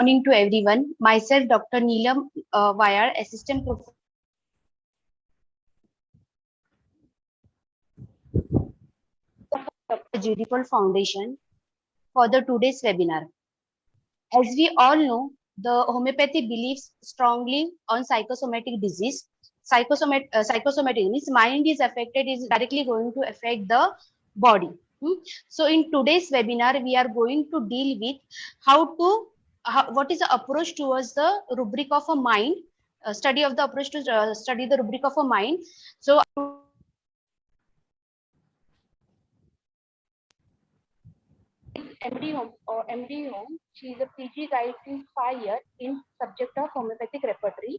Morning to everyone. Myself, Dr. Neelam Vayar, Assistant Professor of the Judipal Foundation for the today's webinar. As we all know, the homeopathy believes strongly on psychosomatic disease. Psychosomatic means mind is affected is directly going to affect the body. So in today's webinar, we are going to deal with what is the approach towards the rubric of a mind, study of the approach to study the rubric of a mind. So MD Home or MD Home. She is a PG guide since 5 years in subject of homeopathic repertory.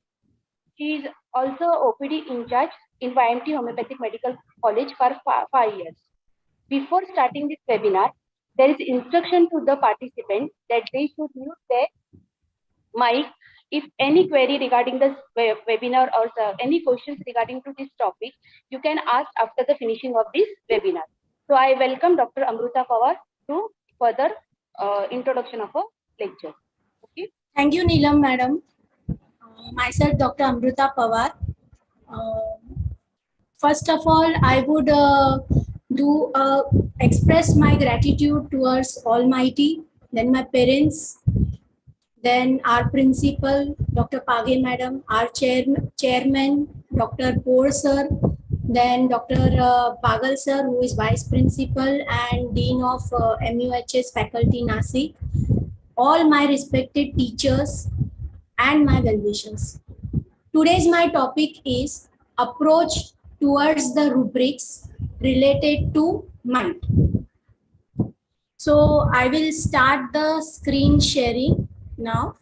She is also OPD in charge in YMT Homeopathic Medical College for 5 years. Before starting this webinar, there is instruction to the participants that they should mute their mic. If any query regarding this webinar or any questions regarding to this topic, you can ask after the finishing of this webinar. So I welcome Dr. Amruta Pawar to further introduction of a lecture. Okay. Thank you, Neelam, madam. Myself, Dr. Amruta Pawar. First of all, I would express my gratitude towards Almighty, then my parents, then our principal, Dr. Page madam, our chairman, Dr. Kaur sir, then Dr. Pagal sir, who is vice principal and dean of MUHS faculty Nasik, all my respected teachers and my well-wishers. Today's my topic is approach towards the rubrics related to mind. So I will start the screen sharing now.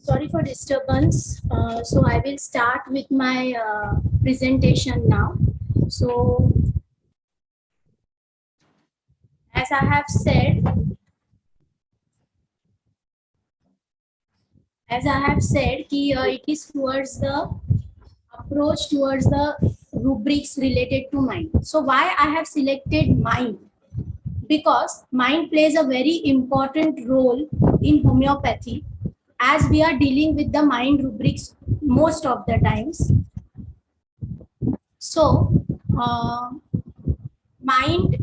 Sorry for disturbance. So I will start with my presentation now. So as I have said, it is towards the approach towards the rubrics related to mind. So why I have selected mind? Because mind plays a very important role in homeopathy, as we are dealing with the mind rubrics most of the times. So uh, mind,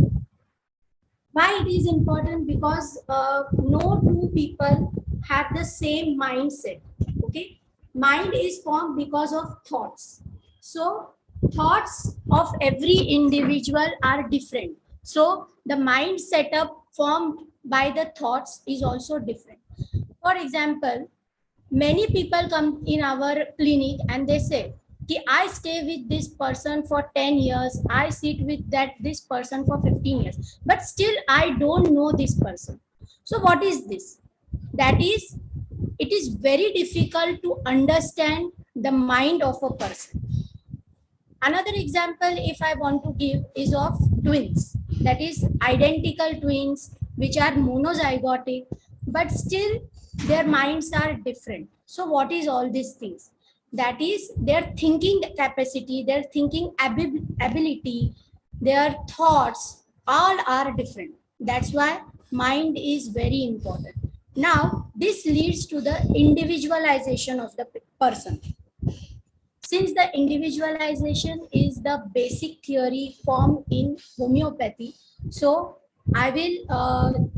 why it is important? Because no two people have the same mindset. Okay, mind is formed because of thoughts. So thoughts of every individual are different. So the mind setup formed by the thoughts is also different. For example, many people come in our clinic and they say कि I stay with this person for 10 years, I sit with this person for 15 years, but still I don't know this person. So what is this? That is, it is very difficult to understand the mind of a person. Another example, if I want to give, is of twins. That is, identical twins which are monozygotic, but still their minds are different. So, what is all these things? That is, their thinking capacity, their thinking ability, their thoughts, all are different. That's why mind is very important. Now, this leads to the individualization of the person. Since the individualization is the basic theory formed in homeopathy, so I will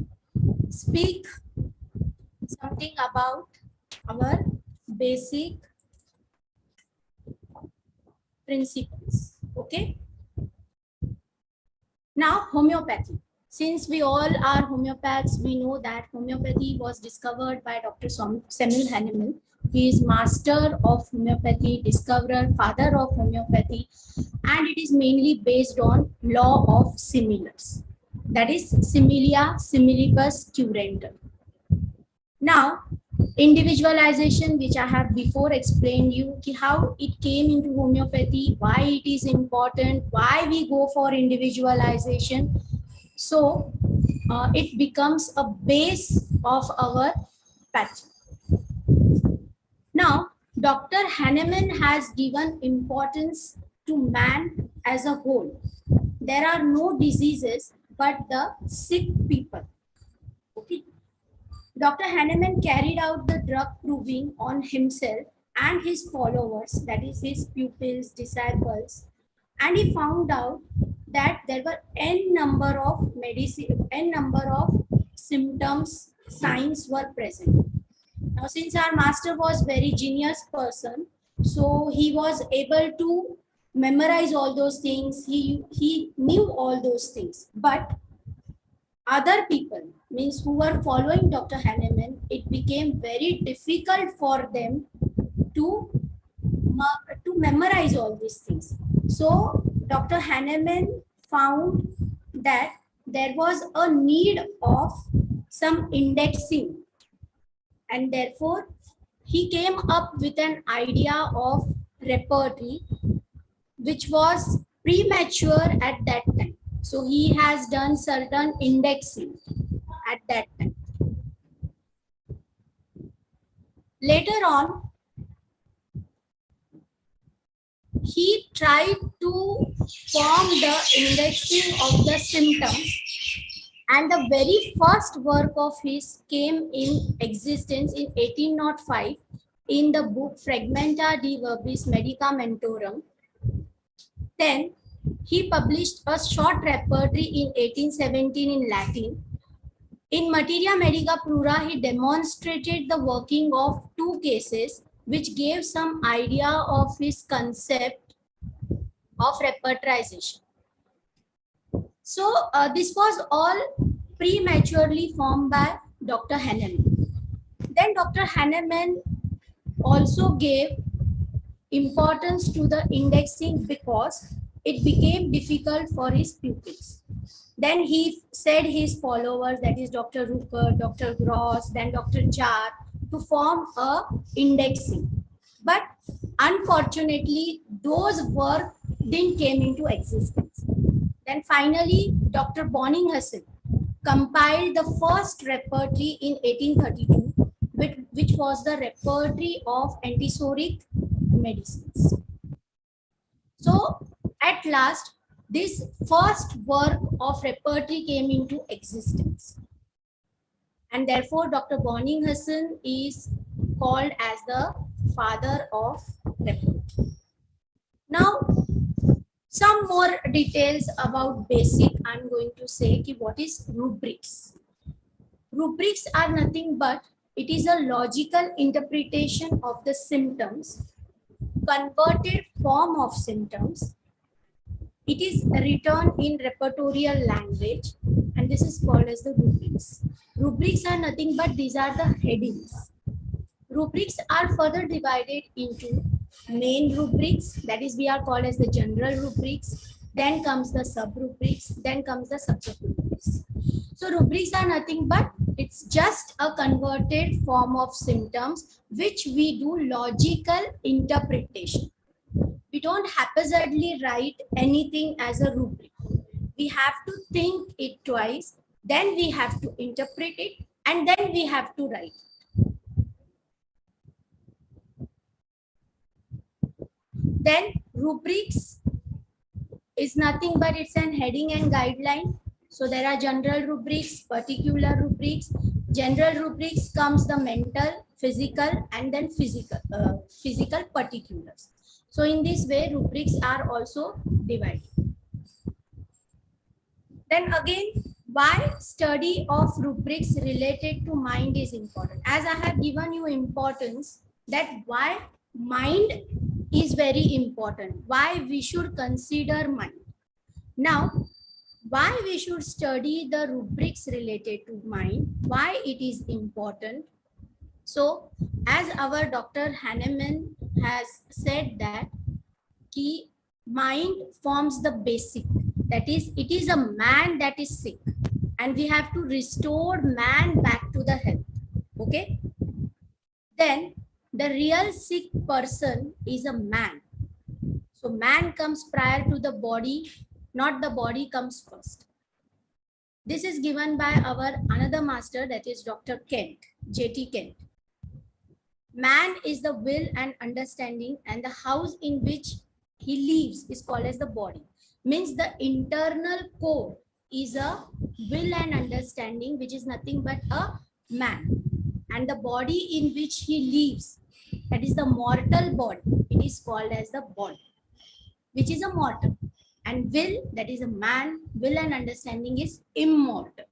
speak something about our basic principles. Okay. Now, homeopathy. Since we all are homeopaths, we know that homeopathy was discovered by Dr. Samuel Hahnemann. He is master of homeopathy, discoverer, father of homeopathy, and it is mainly based on law of similars. That is similia similibus curantur. Now, individualization, which I have before explained you, how it came into homeopathy, why it is important, why we go for individualization. So it becomes a base of our patch. Now, Dr. Hahnemann has given importance to man as a whole. There are no diseases but the sick people. Okay. Dr. Hahnemann carried out the drug proving on himself and his followers, that is his pupils, disciples, and he found out that there were n number of symptoms, signs were present. Now, since our master was very genius person, so he was able to memorize all those things. He knew all those things, but other people, means who were following Dr. Hahnemann, it became very difficult for them to memorize all these things. So Dr. Hahnemann found that there was a need of some indexing, and therefore he came up with an idea of repertory which was premature at that time. So he has done certain indexing at that time. Later on, he tried to form the indexing of the symptoms, and the very first work of his came in existence in 1805 in the book Fragmenta de Verbis Medicamentorum. Then he published a short repertory in 1817 in Latin. In Materia Medica Plura, he demonstrated the working of two cases which gave some idea of his concept of repertorization. So this was all prematurely formed by Dr. Hahnemann. Then Dr. Hahnemann also gave importance to the indexing because it became difficult for his pupils. Then he said his followers, that is Dr. Rucker, Dr. Gross, then Dr. Jar, to form a indexing. But unfortunately, those work didn't came into existence. Then finally, Dr. Bonninghausen compiled the first repertory in 1832, which was the repertory of antipsoric medicines. So at last, this first work of repertory came into existence. And therefore, Dr. Bonninghausen is called as the father of repertory. Now, some more details about basic. I'm going to say what is rubrics. Rubrics are nothing but it is a logical interpretation of the symptoms, converted form of symptoms. It is written in repertorial language, and this is called as the rubrics. Rubrics are nothing but these are the headings. Rubrics are further divided into main rubrics, that is we are called as the general rubrics, then comes the sub rubrics, then comes the subject rubrics. So rubrics are nothing but it's just a converted form of symptoms which we do logical interpretation. We don't haphazardly write anything as a rubric. We have to think it twice, then we have to interpret it, and then we have to write. Then rubrics is nothing but it's an heading and guideline. So there are general rubrics, particular rubrics. General rubrics comes the mental, physical, and then physical particulars. So in this way, rubrics are also divided. Then again, why study of rubrics related to mind is important. As I have given you importance that why mind is very important, why we should consider mind. Now, why we should study the rubrics related to mind, why it is important. So, as our Dr. Hahnemann has said that key mind forms the basic, that is, it is a man that is sick and we have to restore man back to the health. Okay. Then the real sick person is a man. So man comes prior to the body, not the body comes first. This is given by our another master, that is Dr. Kent, J.T. Kent. Man is the will and understanding, and the house in which he lives is called as the body. Means the internal core is a will and understanding, which is nothing but a man. And the body in which he lives, that is the mortal body, it is called as the body, which is a mortal. And will, that is a man, will and understanding is immortal.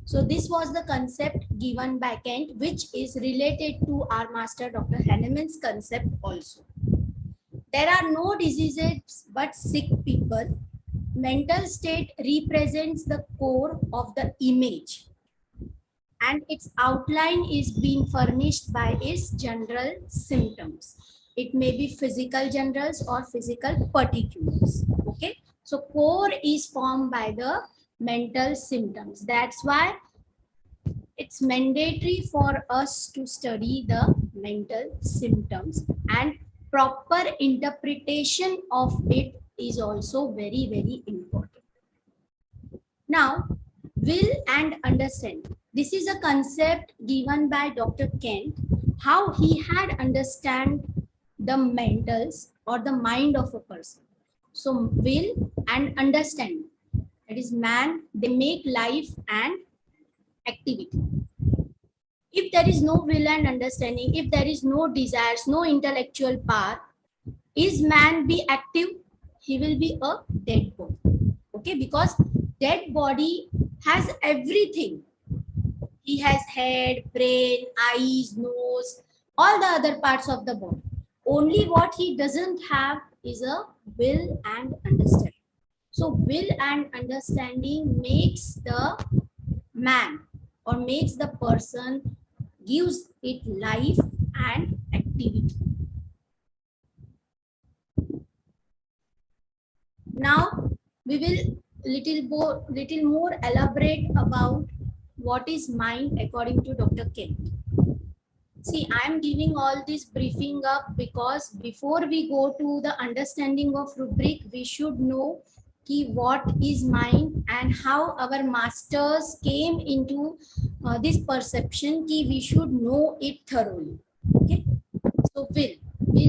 So this was the concept given by Kent, which is related to our master Dr. Hahnemann's concept also. There are no diseases but sick people. Mental state represents the core of the image, and its outline is being furnished by its general symptoms. It may be physical generals or physical particulars. Okay, so core is formed by the mental symptoms. That's why it's mandatory for us to study the mental symptoms, and proper interpretation of it is also very, very important. Now, will and understand. This is a concept given by Dr. Kent, how he had understand the mentals or the mind of a person. So will and understand, that is man, they make life and activity. If there is no will and understanding, if there is no desires, no intellectual power, is man be active? He will be a dead body. Okay, because dead body has everything. He has head, brain, eyes, nose, all the other parts of the body. Only what he doesn't have is a will and understanding. So will and understanding makes the man or makes the person, gives it life and activity. Now we will little more elaborate about what is mind according to Dr. Kent. See, I am giving all this briefing up because before we go to the understanding of rubric, we should know ki what is mind and how our masters came into this perception ki we should know it thoroughly. Okay, so will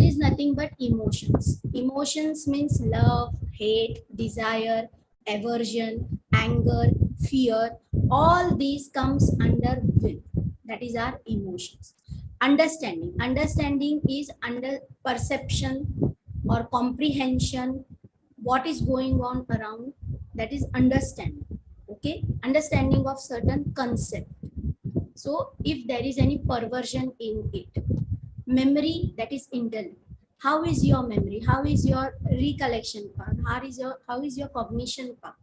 is nothing but emotions. Emotions means love, hate, desire, aversion, anger, fear. All these comes under will. That is our emotions. Understanding is under perception or comprehension what is going on around. That is understanding. Okay, understanding of certain concept. So if there is any perversion in it, memory, that is intellect. How is your memory? How is your recollection part? How is your cognition part?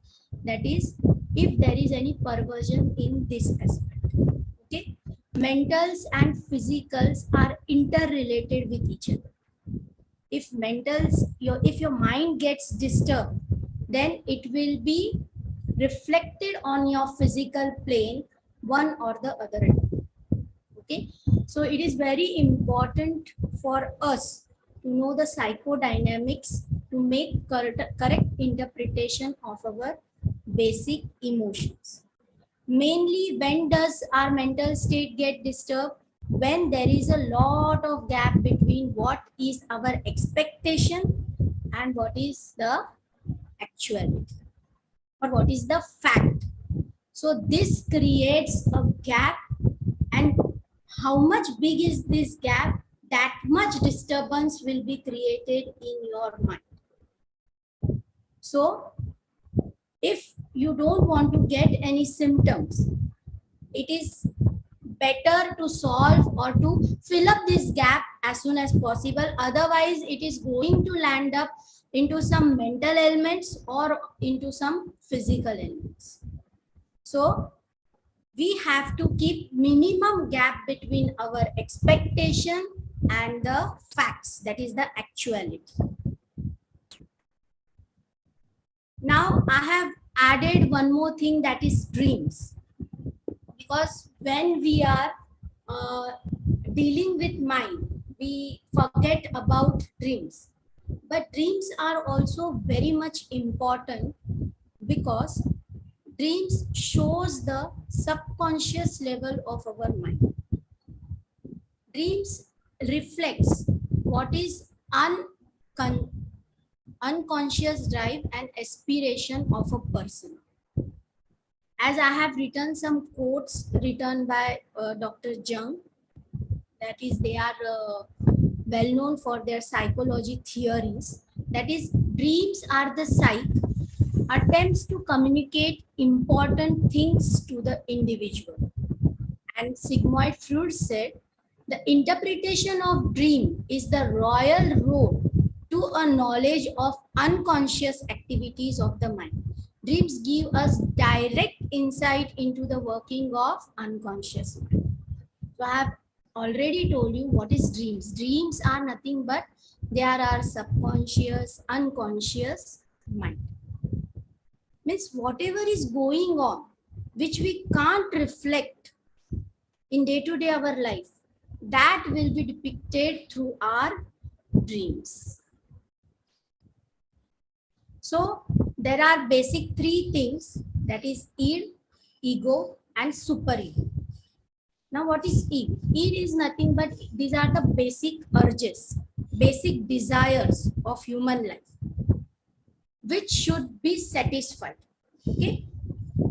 That is, if there is any perversion in this aspect. Okay, mentals and physicals are interrelated with each other. If your mind gets disturbed, then it will be reflected on your physical plane, one or the other. Okay, so it is very important for us to know the psychodynamics to make correct interpretation of our basic emotions. Mainly, when does our mental state get disturbed? When there is a lot of gap between what is our expectation and what is the actuality or what is the fact. So this creates a gap, and how much big is this gap, that much disturbance will be created in your mind. So if you don't want to get any symptoms, it is better to solve or to fill up this gap as soon as possible. Otherwise it is going to land up into some mental ailments or into some physical ailments. So we have to keep minimum gap between our expectation and the facts, that is the actuality. Now I have added one more thing, that is dreams. Because when we are dealing with mind, we forget about dreams. But dreams are also very much important because dreams shows the subconscious level of our mind. Dreams reflects what is unconscious drive and aspiration of a person. As I have written some quotes written by Dr. Jung, that is, they are well known for their psychology theories. That is, dreams are the psyche attempts to communicate important things to the individual. And Sigmund Freud said, the interpretation of dream is the royal road to a knowledge of unconscious activities of the mind. Dreams give us direct insight into the working of unconscious mind. So I have already told you what is dreams. Dreams are nothing but there are subconscious, unconscious mind. Means whatever is going on, which we can't reflect in day-to-day our life, that will be depicted through our dreams. So there are basic three things, that is id, ego and superego. Now what is id? Id is nothing but these are the basic urges, basic desires of human life, which should be satisfied. Okay.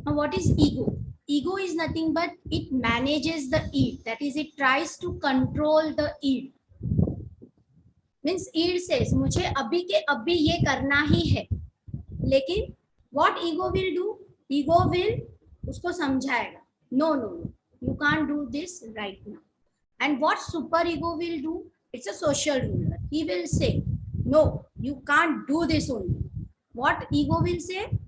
Now what is ego? Ego is nothing but it manages the id, that is, it tries to control the id. Means id says मुझे अभी के अभी ये करना ही है, लेकिन what ego will do? Ego will उसको समझाएगा, no, you can't do this right now. And what super ego will do? It's a social ruler. He will say, no, you can't do this only. What ego will say?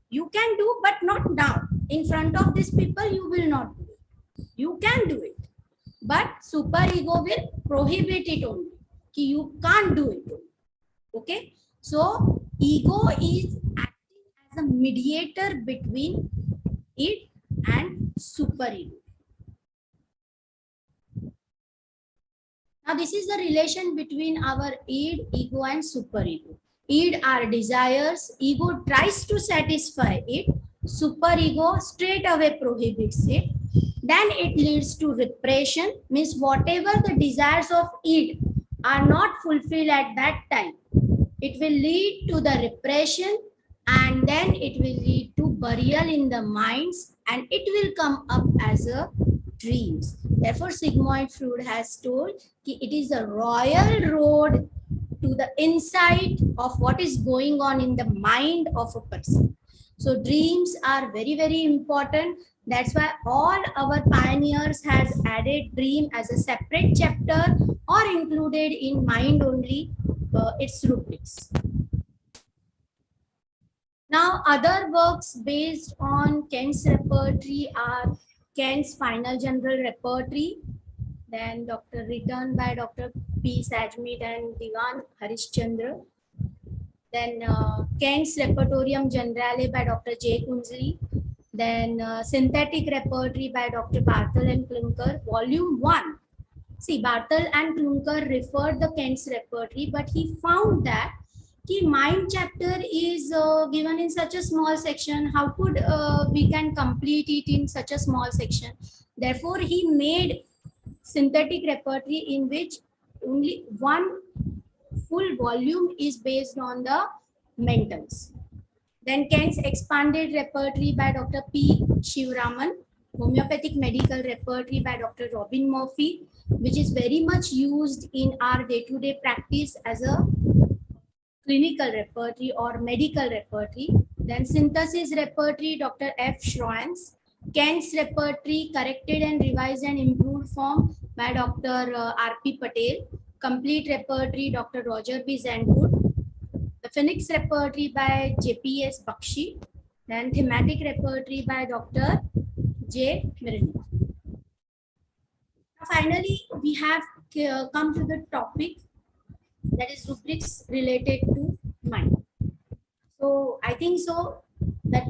You can do, but not now. In front of these people, you will not do it. You can do it, but super ego will prohibit it only. Ki you can't do it. Okay. So ego is acting as a mediator between it and super ego. Now this is the relation between our id, ego and superego. Id are desires, ego tries to satisfy it, superego straight away prohibits it. Then it leads to repression, means whatever the desires of id are not fulfilled at that time, it will lead to the repression, and then it will lead to burial in the minds, and it will come up as a dreams. Therefore Sigmund Freud has told that it is a royal road to the insight of what is going on in the mind of a person. So dreams are very, very important. That's why all our pioneers has added dream as a separate chapter or included in mind only its rubrics. Now other works based on Kent's repertory are Kent's Final General Repertory, then written by Dr. P. Sajmit and Diwan Harishchandra. Then Kent's Repertorium Generale by Dr. J. Kunzli. Then Synthetic Repertory by Dr. Barthel and Klunker, Volume 1. See, Barthel and Klunker referred the Kent's repertory, but he found that the mind chapter is given in such a small section. How could we can complete it in such a small section? Therefore, he made synthetic repertory in which only one full volume is based on the mentals. Then Kent's expanded repertory by Dr. P. Shivraman, homeopathic medical repertory by Dr. Robin Murphy, which is very much used in our day-to-day practice as a clinical repertory or medical repertory. Then synthesis repertory, Dr. F. Schroens. Kent's repertory, corrected and revised and improved form by Dr. R.P. Patel. Complete repertory, Dr. Roger B. Zandwood. The Phoenix repertory by J.P.S. Bakshi. Then thematic repertory by Dr. J. Mirani. Finally, we have come to the topic that is rubrics related to mind. So I think so that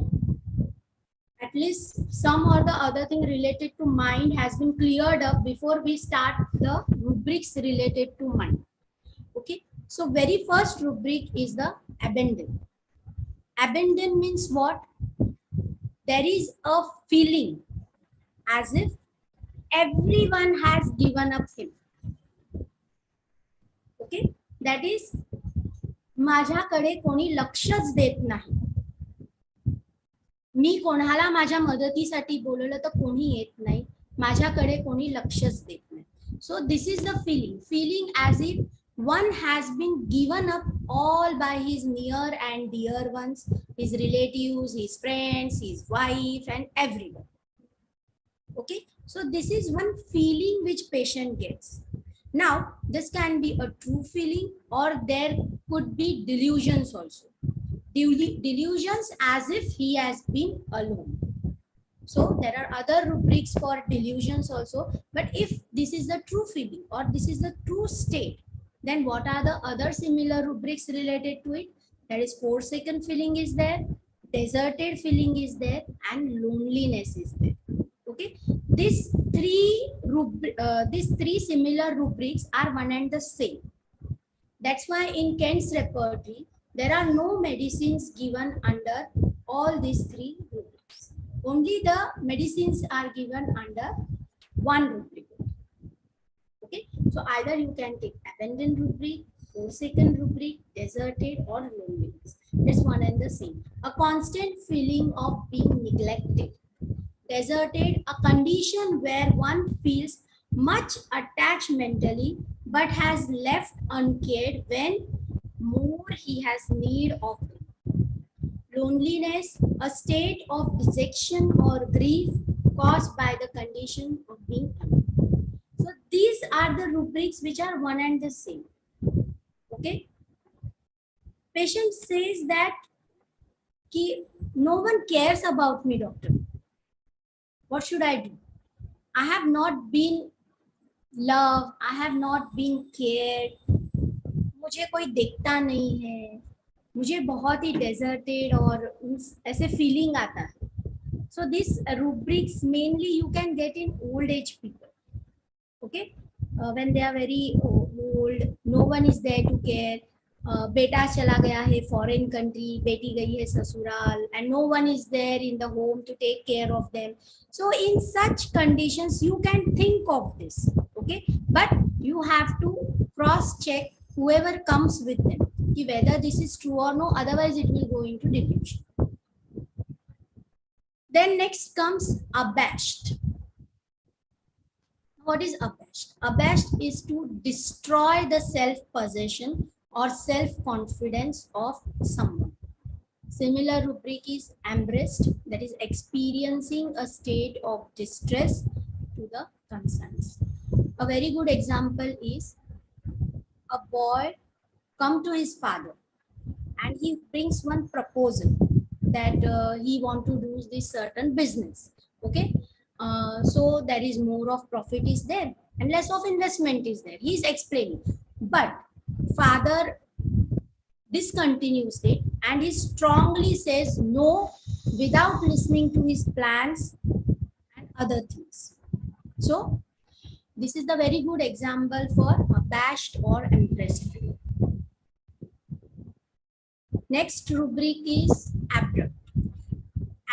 at least some or the other thing related to mind has been cleared up before we start the rubrics related to mind. Okay, so very first rubric is the abandon. Abandon means what? There is a feeling as if everyone has given up him. Okay, that is माझ्याकडे कोणी लक्षच देत नाही. मी कोणाला माझ्या मदतीसाठी बोलवलं तर कोणी येत नाही, माझ्याकडे कोणी लक्षच देत नाही. So this is the feeling as if one has been given up all by his near and dear ones, his relatives, his friends, his wife and everyone. Okay, so this is one feeling which patient gets. Now this can be a true feeling or there could be delusions also. Delusions as if he has been alone. So there are other rubrics for delusions also, but if this is the true feeling or this is the true state, then what are the other similar rubrics related to it? That is forsaken feeling is there, deserted feeling is there, and loneliness is there. Okay, these three similar rubrics are one and the same. That's why in Kent's repertory there are no medicines given under all these three rubrics. Only the medicines are given under one rubric. Okay, so either you can take abandoned rubric, forsaken rubric, deserted or loneliness. That's one and the same. A constant feeling of being neglected. Deserted, a condition where one feels much attached mentally but has left uncared when more he has need of it. Loneliness, a state of dejection or grief caused by the condition of being alone. So these are the rubrics which are one and the same. Okay. Patient says that no one cares about me, doctor. What should I do? I have not been loved. I have not been cared. मुझे कोई देखता नहीं है. मुझे बहुत ही deserted और ऐसे feeling आता है. So these rubrics mainly you can get in old age people. Okay. when they are very old, no one is there to care. बेटा चला गया है foreign country, बेटी गई है ससुराल, and no one is there in the home to take care of them. So in such conditions you can think of this, okay, but you have to cross check whoever comes with them whether this is true or no, otherwise it will go into delusion. Then next comes abashed. What is abashed? Abashed is to destroy the self-possession or self-confidence of someone. Similar rubric is embarrassed, that is experiencing a state of distress to the concerns. A very good example is a boy come to his father and he brings one proposal that he want to do this certain business, okay. So there is more of profit is there and less of investment is there, he is explaining, but father discontinues it and he strongly says no without listening to his plans and other things. So this is the very good example for abashed or embarrassed. Next rubric is abrupt.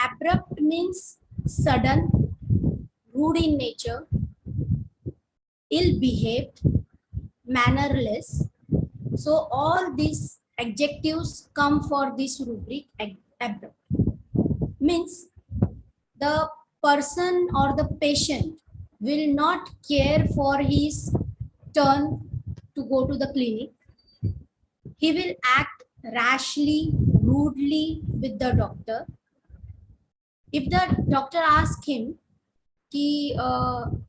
Abrupt means sudden, rude in nature, ill-behaved, mannerless. So all these adjectives come for this rubric. Abrupt means the person or the patient will not care for his turn to go to the clinic. He will act rashly, rudely with the doctor. If the doctor asks him,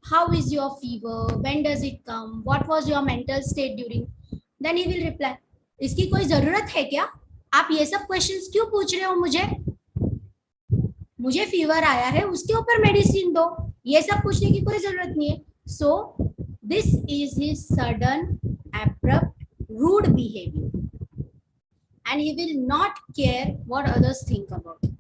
how is your fever, when does it come, what was your mental state during, then he will reply, इसकी कोई जरूरत है क्या, आप ये सब questions क्यों पूछ रहे हो मुझे, मुझे फीवर आया है उसके ऊपर मेडिसिन दो, ये सब पूछने की कोई जरूरत नहीं है. So this is his sudden, abrupt, rude behavior and he will not care what others think about it.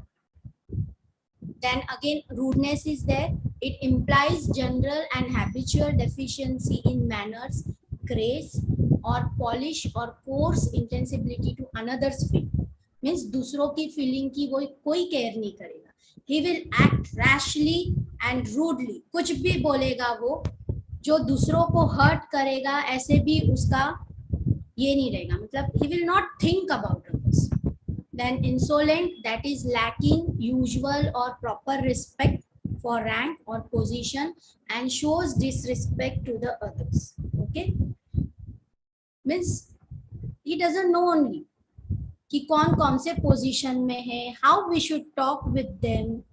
Then again, rudeness is there. It implies general and habitual deficiency in manners, grace, or polish or coarse insensibility to another's feeling. Means दूसरों की feeling की वो कोई care नहीं करेगा. He will act rashly and rudely. कुछ भी बोलेगा वो, जो दूसरों को hurt करेगा, ऐसे भी उसका ये नहीं रहेगा. मतलब he will not think about others. Then insolent, that is lacking usual or proper respect for rank or position and shows disrespect to the others. Okay, means he doesn't know only कि कौन कौन से position में है, how we should talk with them,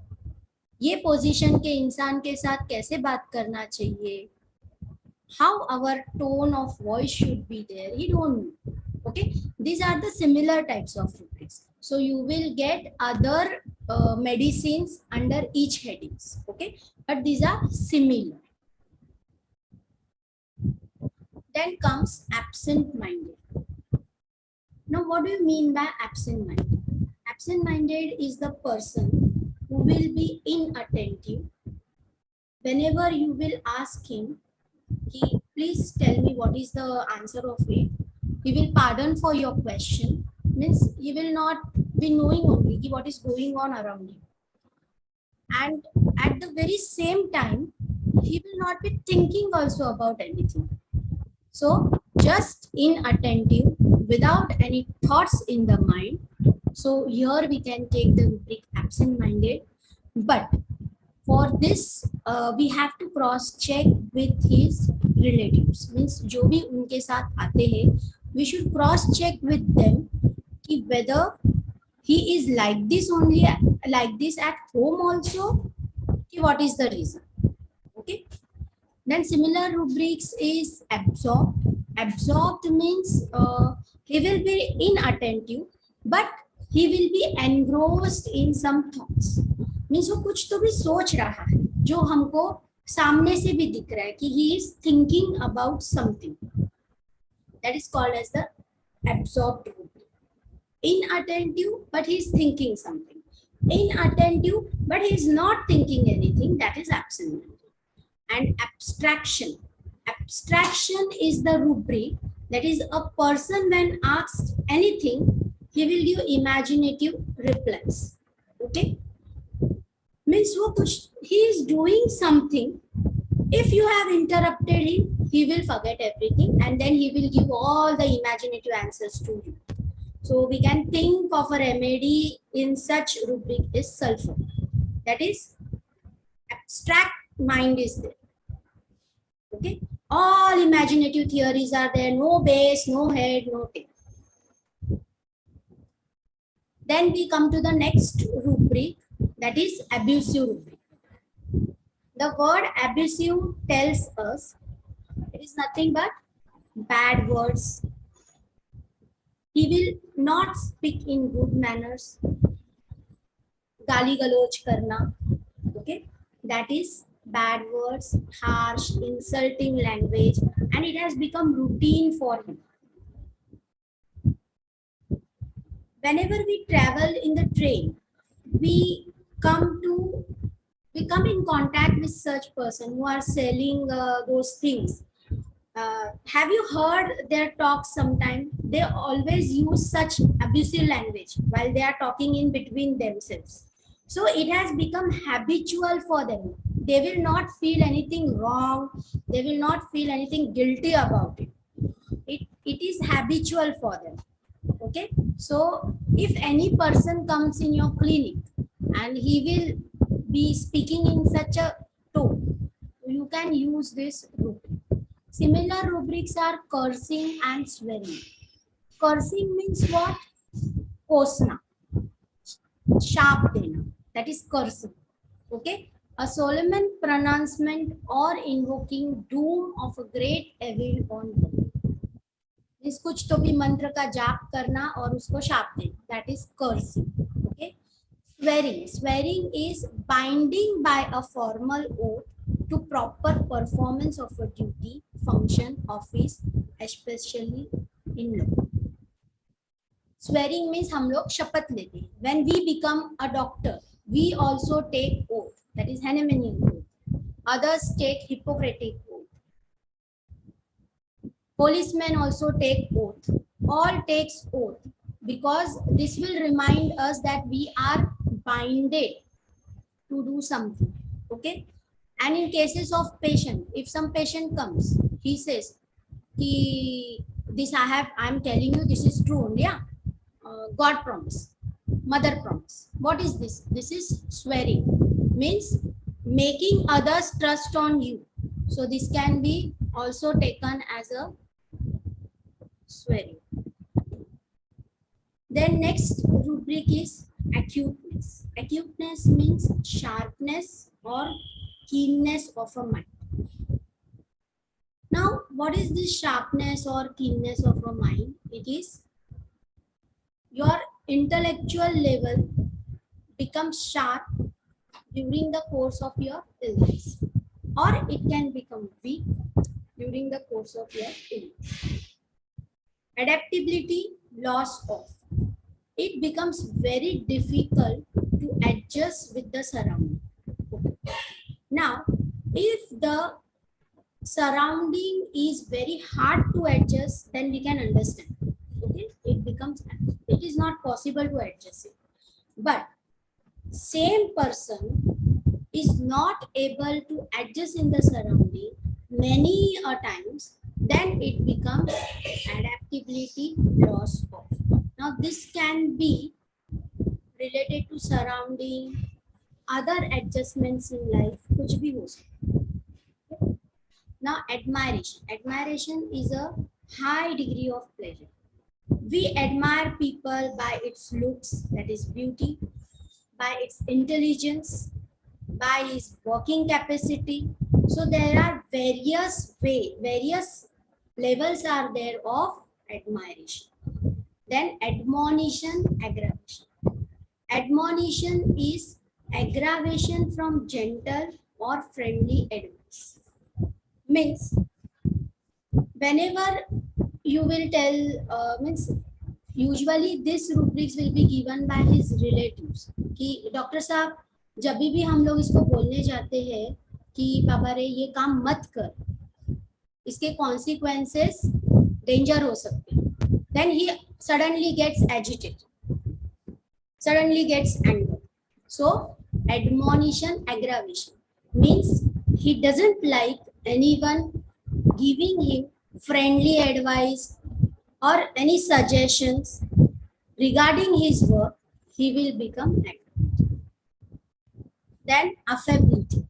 ये position के इंसान के साथ कैसे बात करना चाहिए, how our tone of voice should be there, he don't know. Okay, these are the similar types of rubrics. So you will get other medicines under each headings, okay, but these are similar. Then comes absent-minded. Now what do you mean by absent-minded? Absent-minded is the person who will be inattentive whenever you will ask him, please tell me what is the answer of it. He will pardon for your question, means he will not be knowing only what is going on around you. And at the very same time, he will not be thinking also about anything. So just inattentive without any thoughts in the mind. So here we can take the rubric absent-minded, but for this we have to cross check with his relatives, means जो भी उनके साथ आते हैं, we should cross check with them कि whether he is like this only, like this at home also, कि what is the reason. Okay, then similar rubrics is absorbed. Absorbed means he will be inattentive but he will be engrossed in some thoughts, means वो कुछ तो भी सोच रहा है जो हमको सामने से भी दिख रहा है कि he is thinking about something. That is called as the absorbed rubric. Inattentive but he is thinking something. Inattentive but he is not thinking anything, that is absent-minded. And abstraction. Abstraction is the rubric, that is a person when asked anything, he will give imaginative replies. Okay, means वो कुछ he is doing something, if you have interrupted him, he will forget everything and then he will give all the imaginative answers to you. So we can think of a remedy in such rubric is sulfur, that is abstract mind is there. Okay, all imaginative theories are there, no base, no head, no tail. Then we come to the next rubric, that is abusive rubric. The word abusive tells us it is nothing but bad words. He will not speak in good manners. Gali galoj karna. Okay, that is bad words, harsh, insulting language, and it has become routine for him. Whenever we travel in the train, we come in contact with such person who are selling those things. Have you heard their talks sometime? They always use such abusive language while they are talking in between themselves. So it has become habitual for them. They will not feel anything wrong. They will not feel anything guilty about it. It is habitual for them. Okay, so if any person comes in your clinic and he will be speaking in such a tone, you can use this rubric. Similar rubrics are cursing and swearing. Cursing means what? Kosna, sharp dena, that is cursing. Okay, a solemn pronouncement or invoking doom of a great evil on them. इस कुछ तो भी मंत्र का जाप करना और उसको शाप देना, that is cursing. Okay, swearing is binding by a formal oath to proper performance of a duty, function, office, especially in law. Swearing means हम लोग शपथ लेते हैं. When we become a doctor, we also take oath, that is Hahnemannian oath. Others take Hippocratic oath. Policemen also take oath. All takes oath because this will remind us that we are binded to do something. Okay, and in cases of patient, if some patient comes, he says, "This I'm telling you, this is true only. Yeah, God promise, mother promise." What is this? This is swearing, means making others trust on you. So this can be also taken as a swearing. Then next rubric is acuteness. Acuteness means sharpness or keenness of a mind. Now, what is this sharpness or keenness of a mind? It is your intellectual level becomes sharp during the course of your illness, or it can become weak during the course of your illness. Adaptability, loss of. It becomes very difficult to adjust with the surrounding. Now, if the surrounding is very hard to adjust, then we can understand. Okay, it is not possible to adjust it. But same person is not able to adjust in the surrounding many times, then it becomes adaptability, loss of. Now this can be related to surrounding, other adjustments in life, कुछ भी हो सकता. Now admiration is a high degree of pleasure. We admire people by its looks, that is beauty, by its intelligence, by his working capacity. So there are various levels are there of admiration. Then admonition, aggravation. Admonition is aggravation from gentle or friendly advice. Means whenever you will tell, means usually this rubrics will be given by his relatives कि doctor साहब जब भी हम लोग इसको बोलने जाते हैं कि बाबा रे ये काम मत कर, इसके कॉन्सिक्वेंसेस डेंजर हो सकते हैं. Then he suddenly gets agitated, suddenly gets angry. So admonition, aggravation means he doesn't like anyone giving him friendly advice or any suggestions regarding his work. He will become angry. Then affability,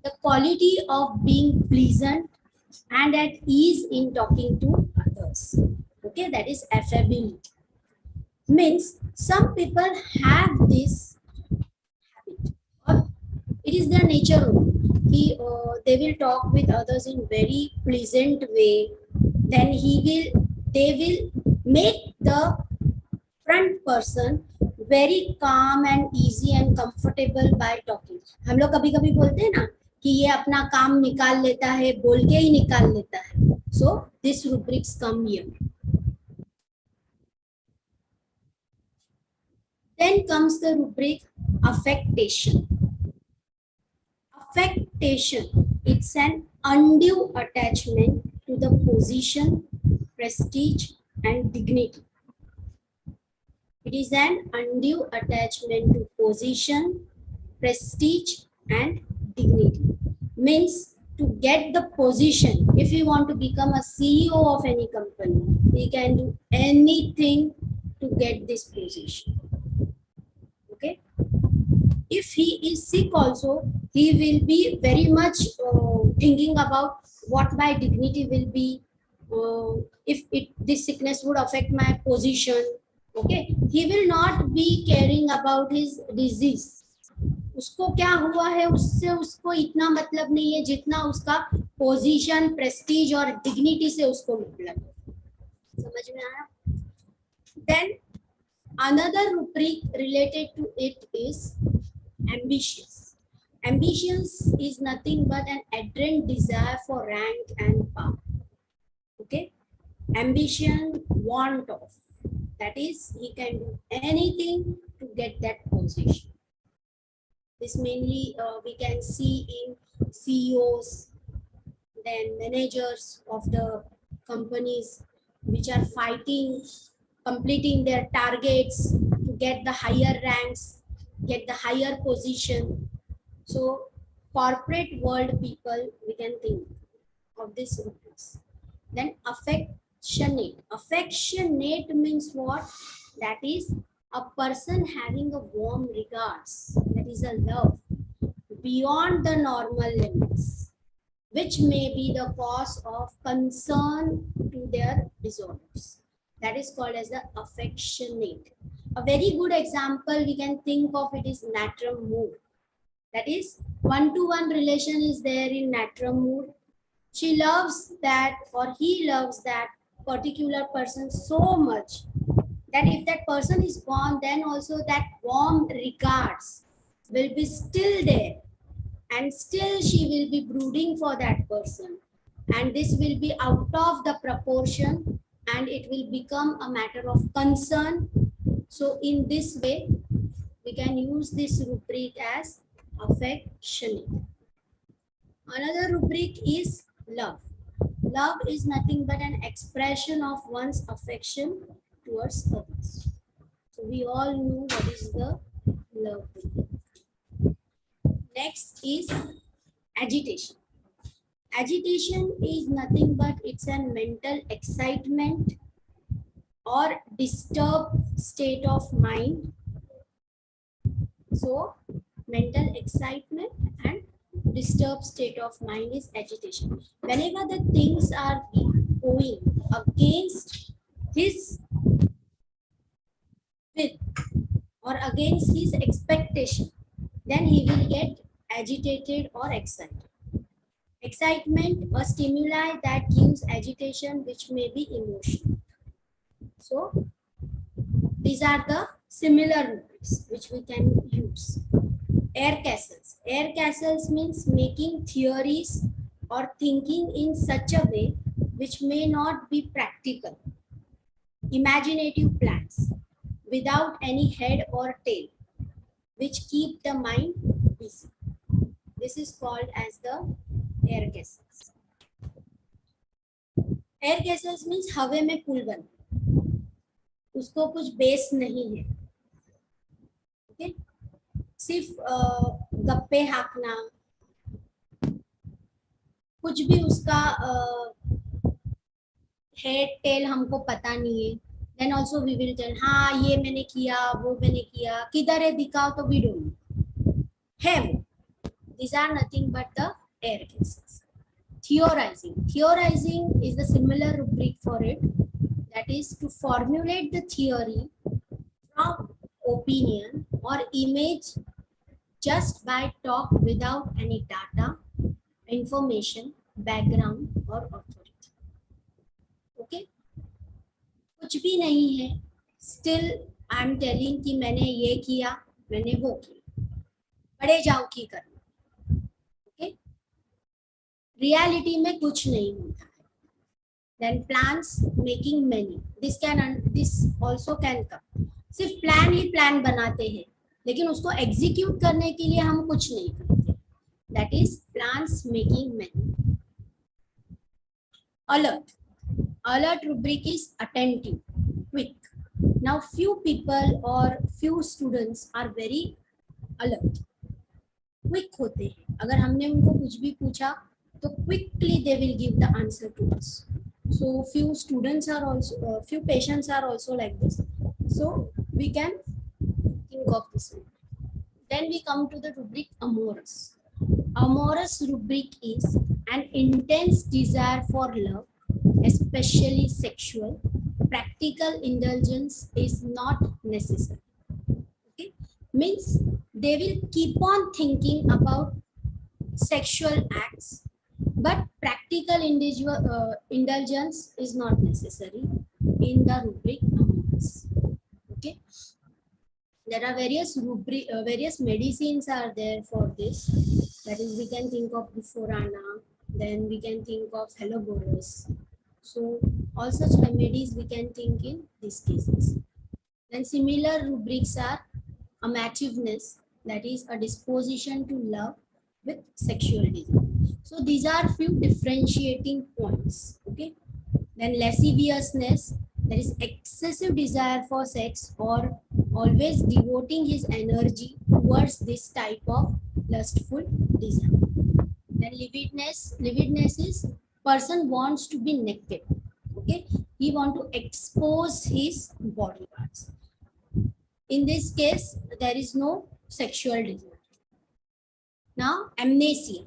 the quality of being pleasant and at ease in talking to others. Okay, that is affability. Means some people have this habit, or it is their nature. They will talk with others in very pleasant way. Then they will make the front person very calm and easy and comfortable by talking. हम लोग कभी कभी बोलते हैं ना कि ये अपना काम निकाल लेता है, बोल के ही निकाल लेता है. So this rubrics come here. Then comes the rubric affectation. Affectation, it's an undue attachment to the position, prestige, and dignity. It is an undue attachment to position, prestige, and dignity. Means to get the position, if you want to become a CEO of any company, you can do anything to get this position. Okay. If he is sick also, he will be very much thinking about what my dignity will be, if this sickness would affect my position. Okay, he will not be caring about his disease. उसको क्या हुआ है उससे उसको इतना मतलब नहीं है जितना उसका पोजीशन, प्रेस्टीज और डिग्निटी से उसको मतलब है. समझ में आया? Then another rubric related to it is ambitious. Ambitious is nothing but an ardent desire for rank and power. Okay, ambition, want of, that is, he can do anything to get that position. This mainly we can see in CEOs, then managers of the companies which are fighting, completing their targets to get the higher ranks, get the higher position. So corporate world people, we can think of this rubrics. Then affectionate. Affectionate means what? That is a person having a warm regards, that is a love beyond the normal limits, which may be the cause of concern to their disorders. That is called as the affectionate. A very good example we can think of it is natrum mood. That is, one-to-one relation is there in natrum mood. She loves that, or he loves that particular person so much that if that person is gone, then also that warm regards will be still there, and still she will be brooding for that person, and this will be out of the proportion and it will become a matter of concern. So in this way we can use this rubric as affectionate. Another rubric is love. Love is nothing but an expression of one's affection towards others. So we all know what is the love. Next is agitation. Agitation is nothing but it's a mental excitement or disturbed state of mind. So mental excitement and disturbed state of mind is agitation. Whenever the things are going against his will or against his expectation, then he will get agitated or excited. Excitement, a stimuli that gives agitation, which may be emotion. So these are the similar rubrics which we can use. Air castles. Air castles means making theories or thinking in such a way which may not be practical. Imaginative plans without any head or tail, which keep the mind busy. This is called as the air castles. Air guesses means हवा में पुल बन, उसको कुछ base नहीं है, okay, सिर्फ गप्पे हाँकना, कुछ भी उसका हेड टेल हमको पता नहीं है, then also we will tell हाँ ये मैंने किया वो मैंने किया, किधर है दिखाओ, तो वी डोंट है वो. These are nothing but the air gases. Theorizing is the similar rubric for it, that is to formulate the theory from opinion or image just by talk without any data, information, background or authority. Okay, कुछ भी नहीं है, still I am telling कि मैंने ये किया, मैंने वो किया, पढ़े जाओ की करना. ओके, रियलिटी में कुछ नहीं होता है. Then plans making many, this also can come. सिर्फ प्लान ही प्लान बनाते हैं, लेकिन उसको एग्जीक्यूट करने के लिए हम कुछ नहीं करते. That is plans making many. Alert rubric is attentive, quick. Now few people or few students are very alert, quick होते हैं. अगर हमने उनको कुछ भी पूछा तो quickly they will give the answer to us. So few students are also few patients are also like this, so we can think of this one. Then we come to the rubric amorous. Amorous rubric is an intense desire for love, especially sexual. Practical indulgence is not necessary. Okay, means they will keep on thinking about sexual acts, but practical indulgence is not necessary in the rubric amorous. Okay, there are various medicines are there for this. That is, we can think of Buforana, then we can think of Helloborus. So all such remedies we can think in these cases. Then similar rubrics are amativeness, that is a disposition to love with sexual desire. So these are few differentiating points. Okay, then lasciviousness, that is excessive desire for sex or always devoting his energy towards this type of lustful desire. Then lividness is person wants to be naked. Okay, he want to expose his body parts. In this case, there is no sexual desire. Now, amnesia.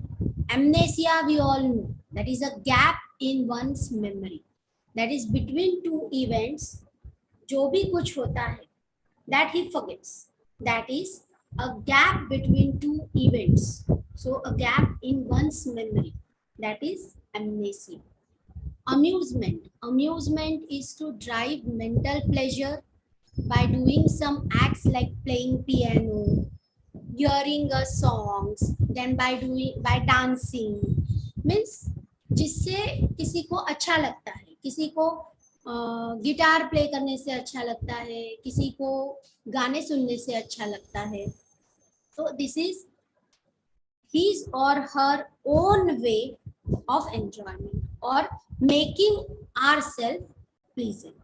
Amnesia, we all know, that is a gap in one's memory. That is between two events, जो भी कुछ होता है, that he forgets. That is a gap between two events. So, a gap in one's memory. That is amnesia. Amusement. Amusement is to drive mental pleasure by doing some acts like playing piano, hearing a songs, then by dancing. Means जिससे किसी को अच्छा लगता है, किसी को guitar play करने से अच्छा लगता है, किसी को गाने सुनने से अच्छा लगता है. So this is his or her own way of enjoyment or making ourselves pleasant.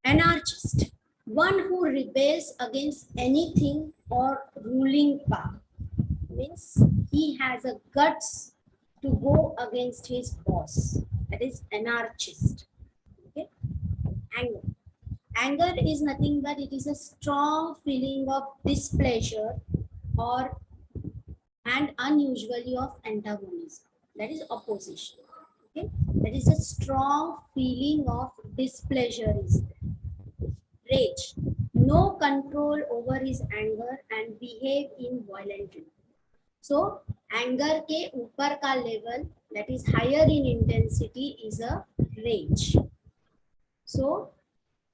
Anarchist, one who rebels against anything or ruling power, means he has a guts to go against his boss. That is anarchist. Okay. Anger is nothing but it is a strong feeling of displeasure or and unusually of antagonism. That is opposition. Okay, that is a strong feeling of displeasure is there. Rage, no control over his anger and behave in violently. So anger के ऊपर का level, that is higher in intensity, is a rage. So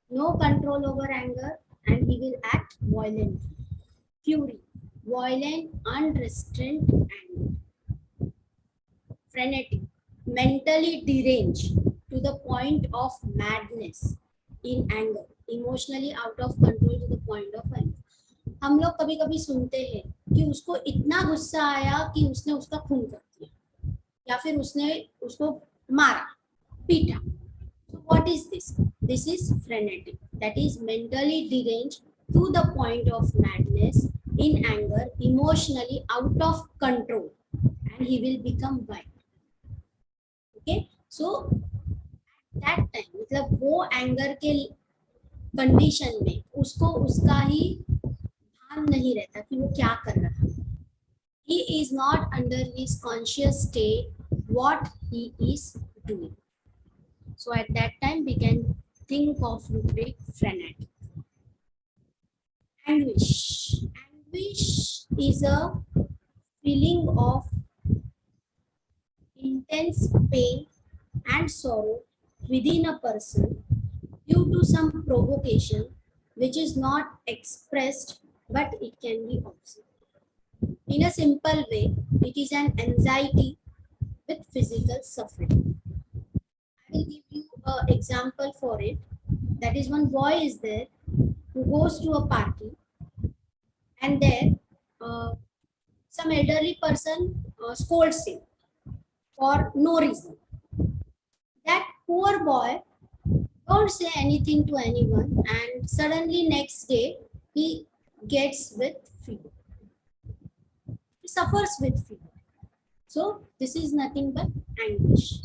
no control over anger and he will act violently. Fury, violent, unrestrained anger. Frenetic, mentally deranged to the point of madness in anger, emotionally out of control to the point of anger. हम लोग कभी कभी सुनते हैं कि उसको इतना गुस्सा आया कि उसने उसका खून कर दिया, या फिर उसने उसको Mara, Pita. So what is this? This is frenetic. That is mentally deranged to the point of madness, in anger, emotionally out of control, and he will become wild. Okay, so that time मतलब वो anger के condition में उसको उसका ही भान नहीं रहता कि वो क्या कर रहा है. He is not under his conscious state what he is doing. So at that time we can think of rubric frenetic. Anguish. Anguish is a feeling of intense pain and sorrow within a person due to some provocation which is not expressed but it can be observed. In a simple way, it is an anxiety with physical suffering. I will give you an example for it. That is, one boy is there who goes to a party, and there some elderly person scolds him for no reason. That poor boy don't say anything to anyone, and suddenly next day he gets with fever. He suffers with fever. So this is nothing but anguish.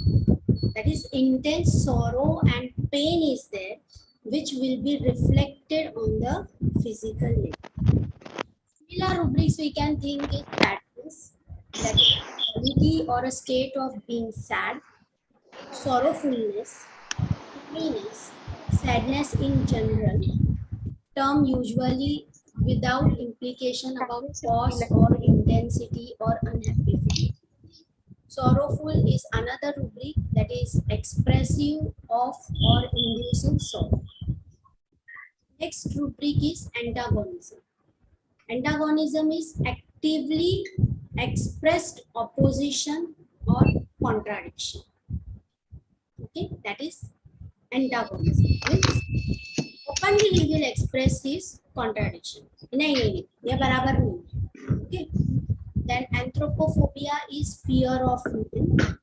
That is, intense sorrow and pain is there, which will be reflected on the physical level. Similar rubrics we can think is sadness, that is a quality or a state of being sad, sorrowfulness, loneliness, sadness in general, term usually without implication about cause or intensity or unhappy feeling. Sorrowful is another rubric that is expressive of or inducing sorrow. Next rubric is antagonism. Antagonism is actively expressed opposition or contradiction. Okay, that is antagonism. Means openly he will express his contradiction. नहीं, ये बराबर नहीं. Okay. Then anthropophobia is fear of human.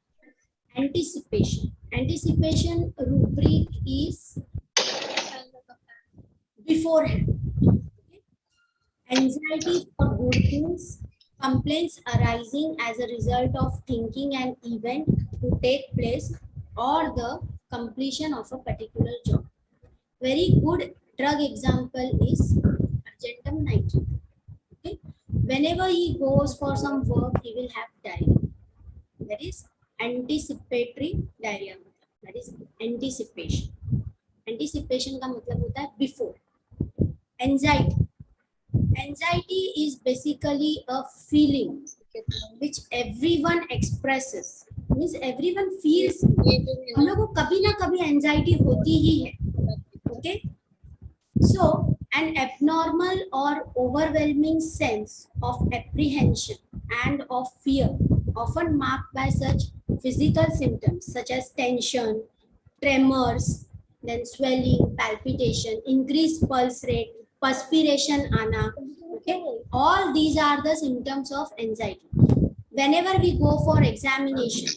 Anticipation. Anticipation rubric is beforehand. Okay. Anxiety for good things. Complaints arising as a result of thinking an event to take place or the completion of a particular job. Very good drug example is argentum nitrate. Okay. Whenever he goes for some work, he will have diarrhea. That is anticipatory diarrhea. That is anticipation. Anticipation का मतलब होता है before. Anxiety. Anxiety is basically a feeling which everyone expresses. Means everyone feels. हम लोगों को कभी ना कभी anxiety होती ही है. Okay. So, an abnormal or overwhelming sense of apprehension and of fear, often marked by such physical symptoms such as tension, tremors, then swelling, palpitation, increased pulse rate, perspiration, ana. Okay, all these are the symptoms of anxiety. Whenever we go for examination,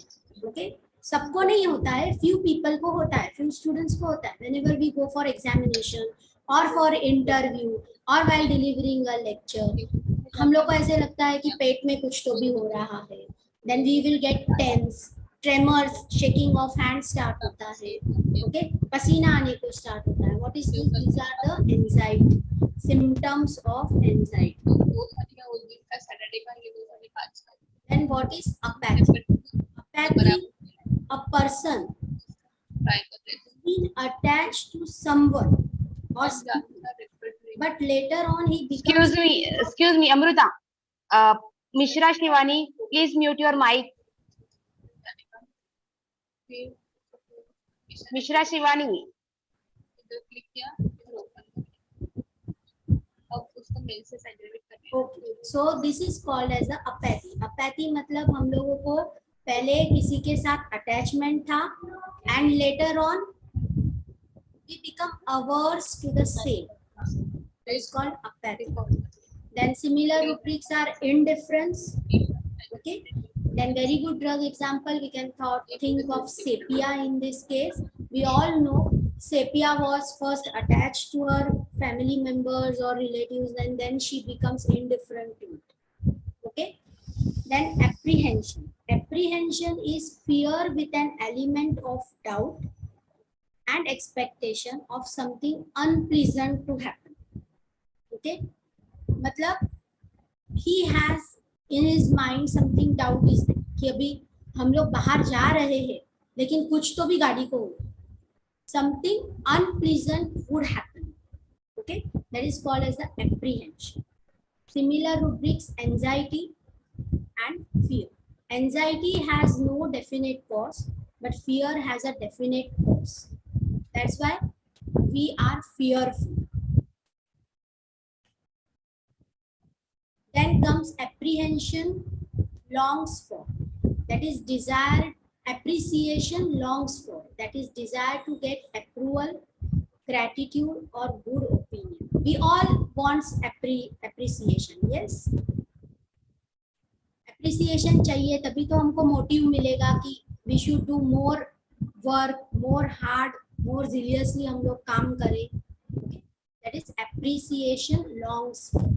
okay, सबको नहीं होता है, few people को होता है, few students को होता है. Whenever we go for examination or for interview or while delivering a lecture, हम लोग को ऐसे लगता है कि पेट में कुछ तो भी हो रहा है. Then we will get tense, tremors, shaking of hands start होता है. Okay, पसीना आने को start होता है. What is this? These are the anxiety symptoms of anxiety. Then what is apathy? Apathy, a person being attached to someone or but later on he becomes. Excuse me, Amruta. Mishra Shivani, please mute your mic. Mishra Shivani. Okay, so this is called as the apathy. Apathy मतलब हम लोगों को पहले किसी के साथ attachment था and later on we become averse to the same. That is called apathy. Then similar rubrics are indifference, okay, Then very good drug example, we can think of sepia in this case. We all know sepia was first attached to her family members or relatives, and then she becomes indifferent to it. Okay. Then apprehension. Apprehension is fear with an element of doubt and expectation of something unpleasant to happen. Okay. मतलब he has in his mind something doubt is there कि अभी हम लोग बाहर जा रहे हैं लेकिन कुछ तो भी गाड़ी को something unpleasant would happen. Okay, that is called as the apprehension. Similar rubrics: anxiety and fear. Anxiety has no definite cause, but fear has a definite cause. That's why we are fearful. Then comes apprehension, longs for. That is desired. Appreciation longs for. That is desire to get approval, gratitude, or good opinion. We all want appreciation. Yes. Appreciation चाहिए तभी तो हमको motive मिलेगा कि we should do more work, more hard, more zealously हम लोग काम करें. Okay. That is appreciation longs for.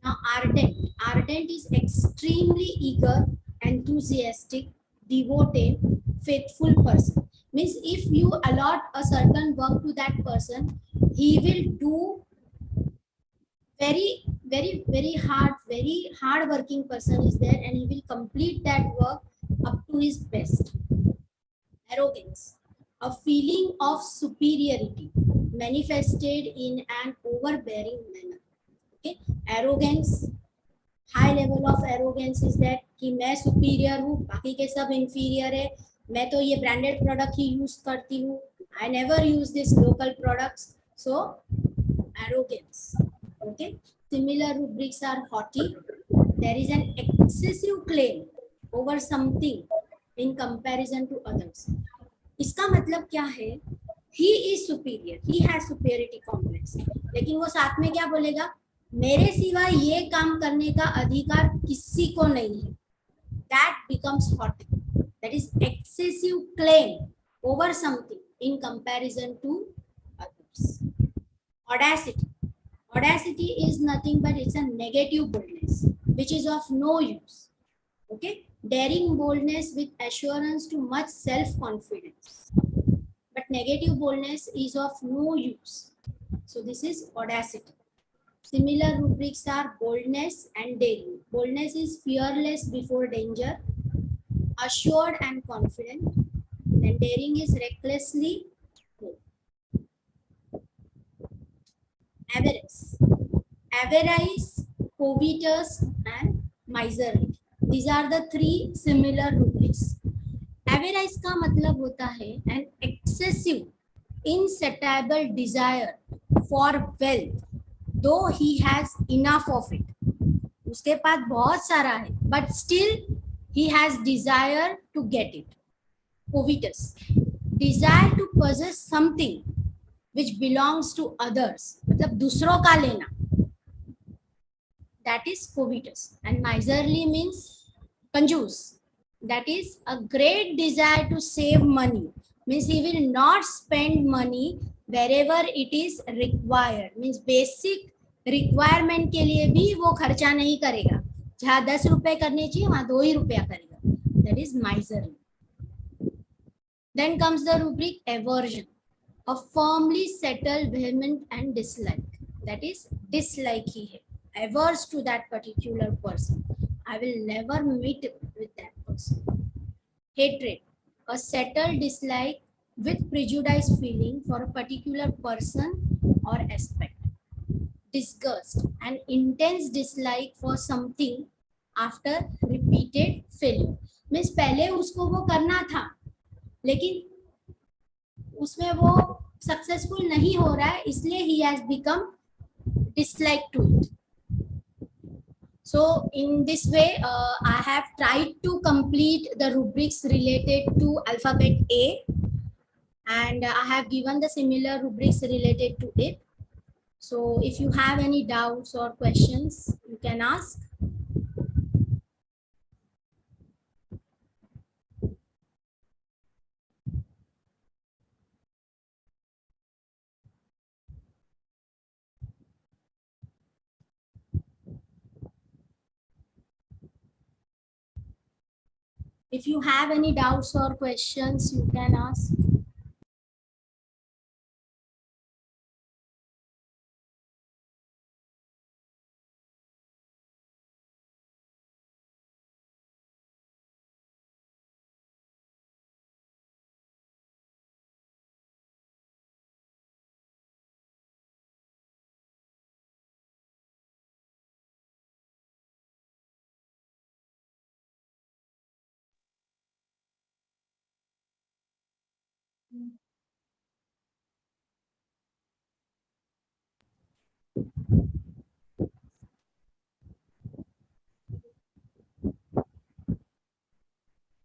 Now, ardent. Ardent is extremely eager, enthusiastic, devoted, faithful person. Means if you allot a certain work to that person, he will do very hard working person is there, and he will complete that work up to his best. Arrogance. A feeling of superiority manifested in an overbearing manner. Okay, arrogance, high level of arrogance is that कि मैं superior हूँ, बाकी के सब inferior है, मैं तो ये branded product ही use करती हूँ, I never use this local products, so arrogance. Okay, similar rubrics are haughty. There is an excessive claim over something in comparison to others. इसका मतलब क्या है? He is superior, he has superiority complex, लेकिन वो साथ में क्या बोलेगा? मेरे सिवा ये काम करने का अधिकार किसी को नहीं है. That becomes haughty. That is excessive claim over something in comparison to others. Audacity. Audacity is nothing but it's a negative boldness which is of no use. Okay, daring boldness with assurance to much self-confidence, but negative boldness is of no use. So this is audacity. Similar rubrics are boldness and daring. Boldness is fearless before danger, assured and confident, and daring is recklessly bold. Avarice. Avarice, covetous, and miserly. These are the three similar rubrics. Avarice का मतलब होता है an excessive, insatiable desire for wealth, though he has enough of it. उसके पास बहुत सारा है, but still he has desire to get it. Covetous, desire to possess something which belongs to others, मतलब दूसरों का लेना. That is covetous. And miserly means कंजूस. That is a great desire to save money. Means he will not spend money wherever it is required. Means basic requirement के लिए भी वो खर्चा नहीं करेगा. जहाँ 10 रुपए करने चाहिए वहाँ 2 ही रुपया करेगा. That is miserly. Then comes the rubric aversion. A firmly settled vehement and dislike. That is dislike ही है. Averse to that particular person. I will never meet with that person. Hatred. A settled dislike with prejudiced feeling for a particular person or aspect. Disgust. An intense dislike for something after repeated failure. Means पहले उसको वो करना था, लेकिन उसमें वो successful नहीं हो रहा है, इसलिए he has become dislike to it. So in this way, I have tried to complete the rubrics related to alphabet A, and I have given the similar rubrics related to it. So if you have any doubts or questions, you can ask. If you have any doubts or questions, you can ask.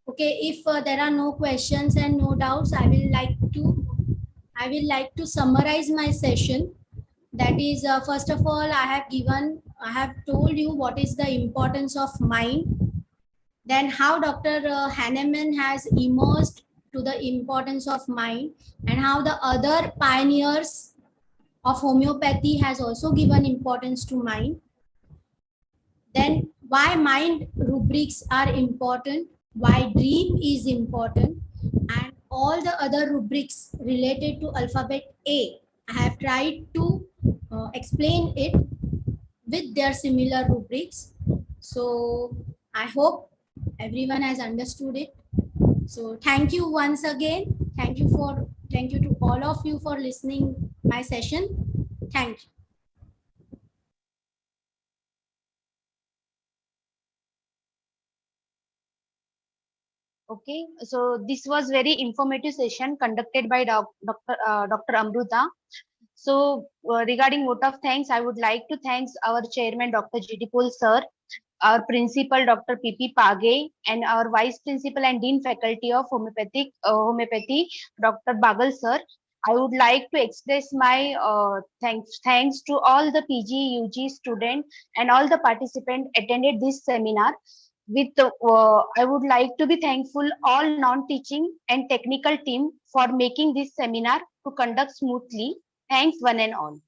Okay, if there are no questions and no doubts, I will like to summarize my session. That is, first of all, I have told you what is the importance of mind. Then how Dr. Hahnemann has immersed to the importance of mind, and how the other pioneers of homeopathy has also given importance to mind. Then why mind rubrics are important, why dream is important, and all the other rubrics related to alphabet A. I have tried to explain it with their similar rubrics. So I hope everyone has understood it. So thank you once again. Thank you to all of you for listening my session. Thank you. Okay, so this was very informative session conducted by Dr. Amruta. So regarding vote of thanks, I would like to thank our chairman Dr. G.D. Pol sir, our principal Dr. P.P. Page, and our vice principal and dean faculty of homeopathy Dr. Bagal sir. I would like to express my thanks to all the PG, UG student and all the participants attended this seminar. With I would like to be thankful all non-teaching and technical team for making this seminar to conduct smoothly. Thanks one and all.